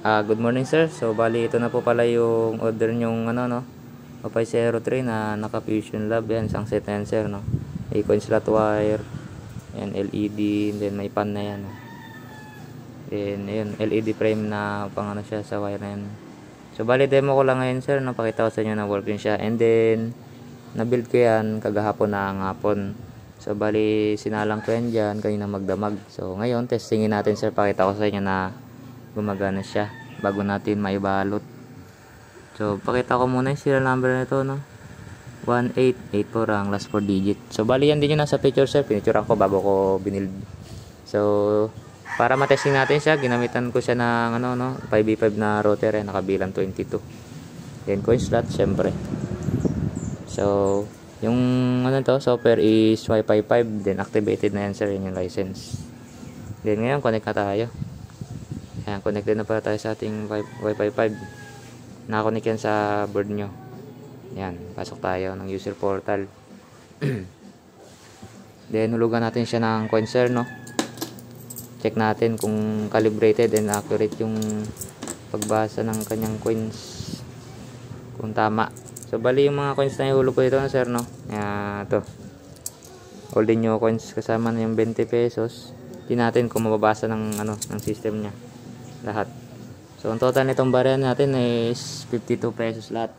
Good morning sir. So bali ito na po pala yung order nyong no, Opay 03 na naka Fusion Lab yan, isang set na yan sir no. May coin slot wire, yan LED, then may pan na yan. Then ayun, LED frame na pang siya sa wire na yan. So bali demo ko lang ngayon sir, napakita ko sa inyo na working siya, and then na-build ko yan kagahapon na hapon. So bali sinalang ko yan dyan kanina magdamag. So ngayon testingin natin sir, pakita ko sa inyo na gumagana siya bago natin maibalot. So pakita ko muna yung serial number nito no, 1884 ang last 4 digit. So bali yan din yung nasa picture sir, pinicturean ko bago ko binild. So para matesting natin siya, ginamitan ko siya ng 5v5 na router, nakabilang 22. Then coin slot syempre. So yung software is Wi-Fi 5, then activated na yan sir, yun yung license. Then ngayon connect na tayo. Ayan, connected na pala tayo sa ating Wi-Fi 5. Nakakonect yan sa board nyo. Ayan, pasok tayo ng user portal. Then hulugan natin siya ng coin sir no. Check natin kung calibrated and accurate yung pagbasa ng kanyang coins, kung tama. So bali yung mga coins na ihulog ko dito na sir no. Ayan, ito holding nyo coins kasama na yung 20 pesos. Tingnan natin kung mababasa ng ng system nya lahat. So ang total nitong barya natin is 52 pesos lahat.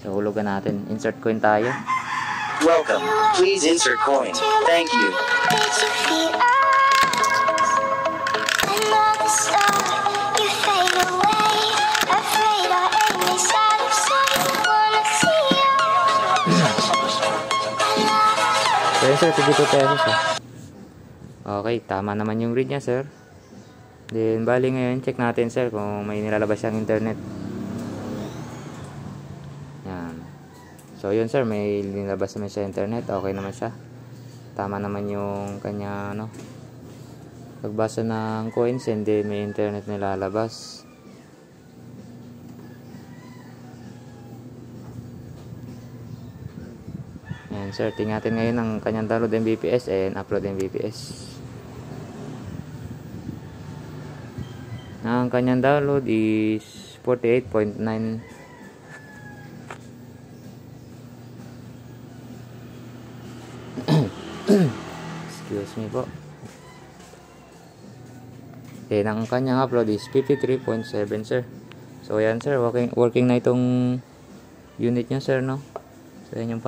So hulugan natin, insert coin tayo. Welcome, please insert coin. Thank you. So yun sir, 52 pesos Okay, tama naman yung read nya sir. Then bali ngayon check natin sir kung may nilalabas siyang internet. Yan. So yun sir, may nilalabas naman siya internet, okay naman siya. Tama naman yung kanya pagbasa ng coins, and then may internet na lalabas. Yan sir, tingnan natin ngayon ang kanyang download Mbps and upload Mbps. Ang kanyang download is 48.9. Excuse me po. Then ang kanyang upload is 53.7 sir. So yan sir, working na itong unit nyo sir no. So yan yung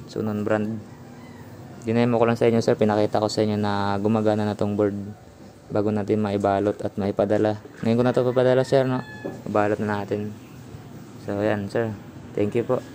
Sunon brand. Dinemo ko lang sa inyo sir, pinakita ko sa inyo na gumagana na tong board bago natin maibalot at maipadala. Ngayon ko na ito papadala sir no, ibalot na natin. So yan sir, thank you po.